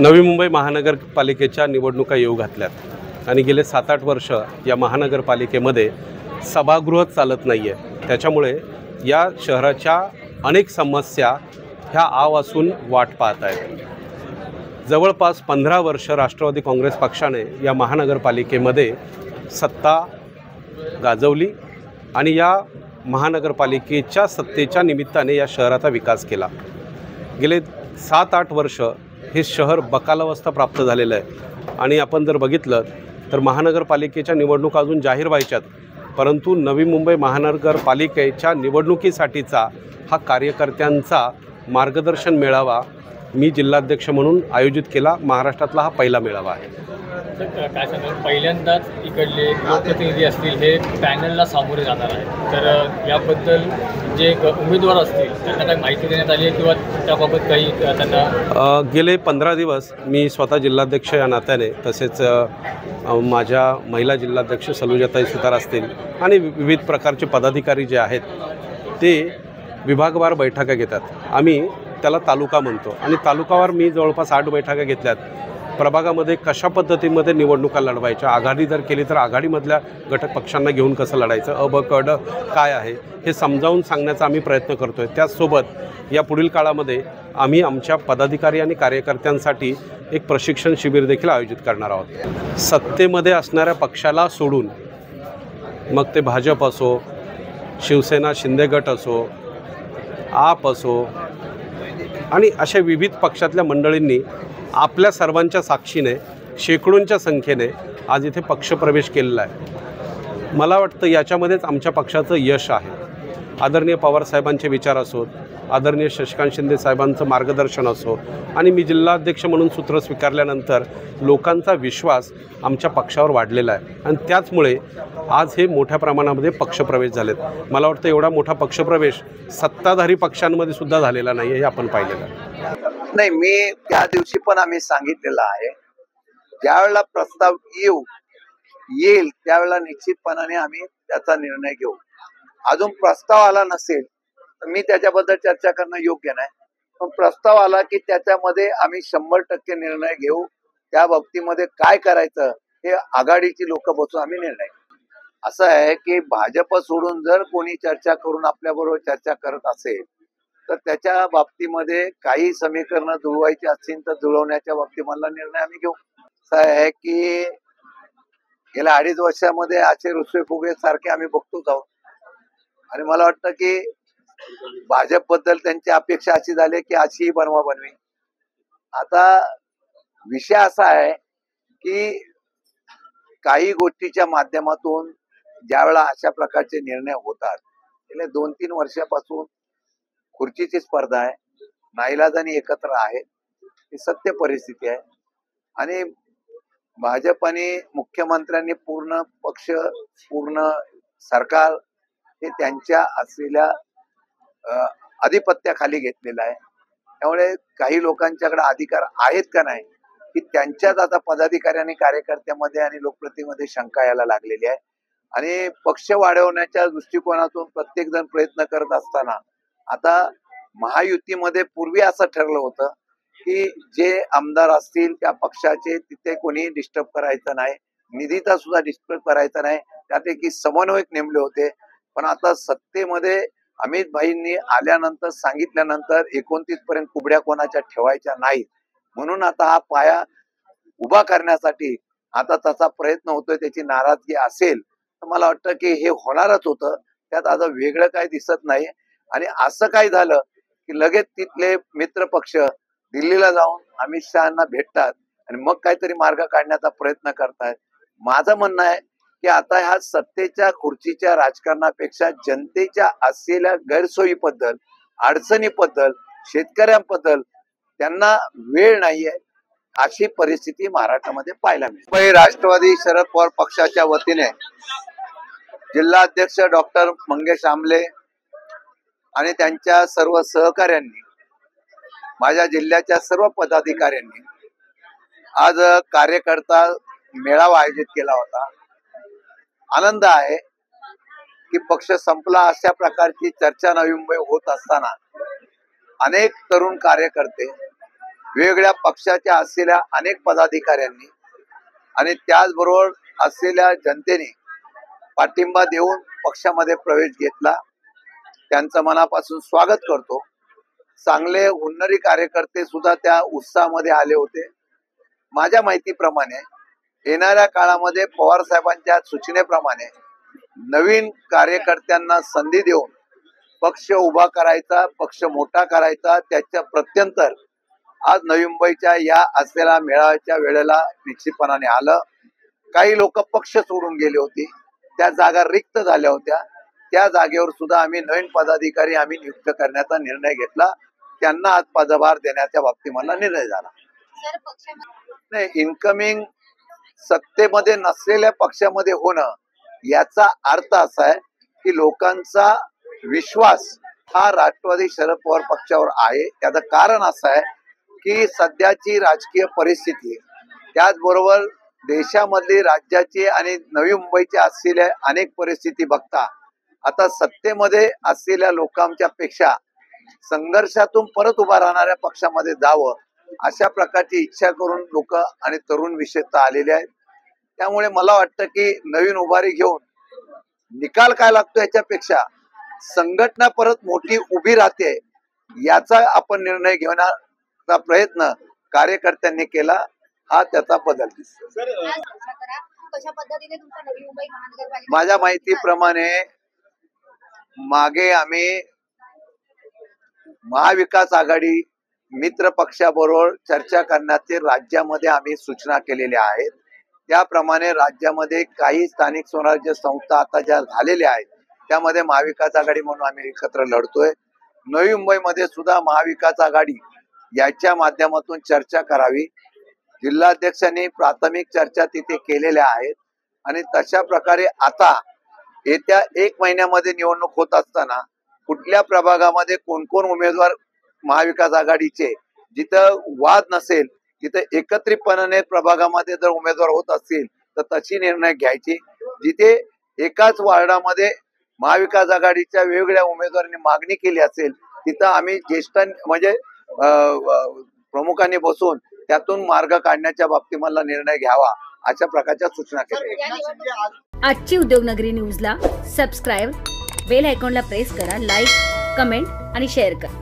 नवी मुंबई महानगरपालिकेच्या निवडणुका येऊ घातल्यात आणि गेले 7-8 वर्ष या महानगरपालिकेमध्ये सभागृह चालत नाही आहे। त्याच्यामुळे या शहराच्या अनेक समस्या ह्या आवासून वाट पाहत आहेत। जवळपास 15 वर्ष राष्ट्रवादी काँग्रेस पक्षाने या महानगरपालिकेमध्ये सत्ता गाजवली आणि या महानगरपालिकेच्या सत्तेच्या निमित्ताने या शहराचा विकास केला। गेले 7-8 वर्ष हे शहर बकालावस्था प्राप्त झालेलं आहे आणि आपण जर बघितलं तर महानगरपालिकेच्या निवडणुका अजून जाहीर व्हायच्यात, परंतु नवी मुंबई महानगरपालिकेच्या निवडणुकीसाठीचा हा कार्यकर्त्यांचा मार्गदर्शन मेळावा मी जिल्हाध्यक्ष म्हणून आयोजित केला। महाराष्ट्रातला हा पहिला मेळावा आहे। काय सांगाल, पहिल्यांदाच इकडले लोकप्रतिनिधी असतील हे पॅनलला सामोरे जाणार आहे, तर याबद्दल जे उमेदवार असतील त्यांना काही माहिती देण्यात आली आहे किंवा त्याबाबत काही त्यांना? गेले 15 दिवस मी स्वतः जिल्हाध्यक्ष या नात्याने, तसेच माझ्या महिला जिल्हाध्यक्ष सलुजाताई सुतार असतील आणि विविध प्रकारचे पदाधिकारी जे आहेत ते विभागवार बैठका घेतात। आम्ही त्याला तालुका म्हणतो आणि तालुकावार मी जवळपास 8 बैठका घेतल्यात। प्रभागामध्ये कशा पद्धतीमध्ये निवडणुका लढवायच्या, आघाडी जर केली तर आघाडीमधल्या घटक पक्षांना घेऊन कसं लढायचं, अ ब क ड काय आहे हे समजावून सांगण्याचा आम्ही प्रयत्न करतो आहे। त्याचसोबत या पुढील काळामध्ये आम्ही आमच्या पदाधिकारी आणि कार्यकर्त्यांसाठी एक प्रशिक्षण शिबिर देखील आयोजित करणार आहोत। सत्तेमध्ये असणाऱ्या पक्षाला सोडून, मग ते भाजप असो, शिवसेना शिंदे गट असो, आप असो आणि अशा विविध पक्षातल्या मंडळींनी आपल्या सर्वांच्या साक्षीने शेकडोंच्या संख्येने आज इथे पक्षप्रवेश केलेला आहे। मला वाटतं याच्यामध्येच आमच्या पक्षाचं यश आहे। आदरणीय पवारसाहेबांचे विचार असोत, आदरणीय शशिकांत शिंदे साहेबांचं मार्गदर्शन असो आणि मी जिल्हाध्यक्ष म्हणून सूत्र स्वीकारल्यानंतर लोकांचा विश्वास आमच्या पक्षावर वाढलेला आहे आणि त्याचमुळे आज हे मोठ्या प्रमाणामध्ये पक्षप्रवेश झालेत। मला वाटतं एवढा मोठा पक्षप्रवेश सत्ताधारी पक्षांमध्ये सुद्धा झालेला नाही, हे आपण पाहिलेलं आहे। नाही, मी त्या दिवशी पण आम्ही सांगितलेलं आहे, ज्यावेळेला प्रस्ताव येईल त्यावेळेला निश्चितपणाने आम्ही त्याचा निर्णय घेऊ। अजून प्रस्ताव आला नसेल तर मी त्याच्याबद्दल चर्चा करणं योग्य नाही, पण प्रस्ताव आला की त्याच्यामध्ये आम्ही 100% निर्णय घेऊ। त्या बाबतीमध्ये काय करायचं हे आघाडीची लोक बसून आम्ही निर्णय घेऊ। असं आहे की भाजप सोडून जर कोणी चर्चा करून आपल्या बरोबर चर्चा करत असेल तर त्याच्या बाबतीमध्ये काही समीकरणं जुळवायची असतील तर जुळवण्याच्या बाबतीमधला निर्णय आम्ही घेऊ। असं आहे की गेल्या 2.5 वर्षामध्ये असे रुसवे फुगे सारखे आम्ही बघतोच आहोत आणि मला वाटतं की भाजप बद्दल त्यांची अपेक्षा अशी झाली की अशी बनवाबनवी। आता विषय असा आहे की काही गोष्टीच्या माध्यमातून ज्यावेळेला अशा प्रकारचे निर्णय होतात, गेल्या 2-3 वर्षापासून खुर्चीची स्पर्धा आहे, नाईलाजाने एकत्र आहे, ही सत्य परिस्थिती आहे आणि भाजप आणि मुख्यमंत्र्यांनी पूर्ण पक्ष, पूर्ण सरकार हे त्यांच्या असलेल्या आधिपत्याखाली घेतलेलं आहे। त्यामुळे काही लोकांच्याकडे अधिकार आहेत का नाही की त्यांच्याच आता पदाधिकारी आणि कार्यकर्त्यामध्ये आणि लोकप्रतिनिधीमध्ये शंका यायला लागलेली आहे आणि पक्ष वाढवण्याच्या दृष्टिकोनातून प्रत्येक जण प्रयत्न करत असताना आता महायुतीमध्ये पूर्वी असं ठरलं होतं की जे आमदार असतील त्या पक्षाचे तिथे कोणी डिस्टर्ब करायचं नाही, निधीचा सुद्धा डिस्टर्ब करायचा नाही, त्यापैकी समन्वयक नेमले होते। पण आता सत्तेमध्ये अमित भाईंनी आल्यानंतर सांगितल्यानंतर 29 पर्यंत कुबड्या कोणाच्या ठेवायच्या नाहीत, म्हणून आता हा पाया उभा करण्यासाठी आता त्याचा प्रयत्न होतोय। त्याची नाराजगी असेल तर मला वाटतं की हे होणारच होतं, त्यात आता वेगळं काही दिसत नाही। आणि असं काय झालं की लगेच तिथले मित्र पक्ष दिल्लीला जाऊन अमित शहाना भेटतात आणि मग काहीतरी मार्ग काढण्याचा प्रयत्न करतायत। माझं म्हणणं आहे की आता ह्या सत्तेच्या खुर्चीच्या राजकारणापेक्षा जनतेच्या असलेल्या गैरसोयीबद्दल, अडचणीबद्दल, शेतकऱ्यांबद्दल त्यांना वेळ नाहीये, अशी परिस्थिती महाराष्ट्रामध्ये पाहायला मिळते। राष्ट्रवादी शरद पवार पक्षाच्या वतीने जिल्हाध्यक्ष डॉक्टर मंगेश आमले आणि त्यांच्या सर्व सहकाऱ्यांनी, माझ्या जिल्ह्याच्या सर्व पदाधिकाऱ्यांनी आज कार्यकर्ता मेळावा आयोजित केला होता। आनंद आहे की पक्ष संपला अशा प्रकारची चर्चा नवी मुंबई होत असताना अनेक तरुण कार्यकर्ते वेगवेगळ्या पक्षाच्या असलेल्या अनेक पदाधिकाऱ्यांनी आणि त्याचबरोबर असलेल्या जनतेने पाठिंबा देऊन पक्षामध्ये प्रवेश घेतला. त्यांचं मनापासून स्वागत करतो. चांगले हुन्नरी कार्यकर्ते सुद्धा त्या उत्साहामध्ये आले होते. माझ्या माहितीप्रमाणे येणाऱ्या काळामध्ये पवार साहेबांच्या सूचनेप्रमाणे नवीन कार्यकर्त्यांना संधी देऊन पक्ष उभा करायचा, पक्ष मोठा करायचा. त्याच्या प्रत्यंतर आज नवी मुंबईच्या या असलेल्या मेळाव्याच्या वेळेला निश्चितपणाने आलं. काही लोक पक्ष सोडून गेले होते, त्या जागा रिक्त झाल्या होत्या. त्या जागेवर सुद्धा आम्ही नवीन पदाधिकारी आम्ही नियुक्त करण्याचा निर्णय घेतला. त्यांना आज पदभार देण्याच्या बाबतीत मला निर्णय झाला. नाही, इन्कमिंग सत्तेमध्ये नसलेल्या पक्षामध्ये होणं याचा अर्थ असा आहे की लोकांचा विश्वास हा राष्ट्रवादी शरद पवार पक्षावर आहे. त्याचं कारण असं आहे की सध्याची राजकीय परिस्थिती, त्याचबरोबर देशामधली राज्याची आणि नवी मुंबईची असलेल्या अनेक परिस्थिती बघता आता सत्तेमध्ये असलेल्या लोकांच्या पेक्षा संघर्षातून परत उभा राहणाऱ्या पक्षामध्ये जावं अशा प्रकारची इच्छा करून लोक आणि तरुण विशेषतः आलेले आहेत. त्यामुळे मला वाटतं की नवीन उभारी घेऊन निकाल काय लागतो याच्यापेक्षा संघटना परत मोठी उभी राहते याचा आपण निर्णय घेण्याचा प्रयत्न कार्यकर्त्यांनी केला. हा त्याचा बदल दिसतो. माझ्या माहितीप्रमाणे मागे आम्ही महाविकास आघाडी मित्र पक्षाबरोबर चर्चा करण्याचे राज्यामध्ये आम्ही सूचना केलेल्या आहेत. त्याप्रमाणे राज्यामध्ये काही स्थानिक स्वराज्य संस्था आता ज्या झालेल्या आहेत त्यामध्ये महाविकास आघाडी म्हणून आम्ही एकत्र लढतोय. नवी मुंबईमध्ये सुद्धा महाविकास आघाडी याच्या माध्यमातून चर्चा करावी. जिल्हाध्यक्षांनी प्राथमिक चर्चा तिथे केलेल्या आहेत आणि तशा प्रकारे आता येत्या 1 महिन्यामध्ये निवडणूक होत असताना कुठल्या प्रभागामध्ये कोण कोण उमेदवार महाविकास आघाडीचे, जिथं वाद नसेल तिथं एकत्रितपणाने प्रभागामध्ये जर उमेदवार होत असतील तर तशी निर्णय घ्यायची. जिथे एकाच वार्डामध्ये महाविकास आघाडीच्या वेगवेगळ्या उमेदवारांनी मागणी केली असेल तिथं आम्ही ज्येष्ठ म्हणजे प्रमुखांनी बसून त्यातून मार्ग काढण्याच्या बाबतीत मला निर्णय घ्यावा अशा प्रकारच्या सूचना केल्या. आजची उद्योगनगरी न्यूजला सबस्क्राईब, बेल आयकॉनला प्रेस करा, लाईक, कमेंट आणि शेअर करा.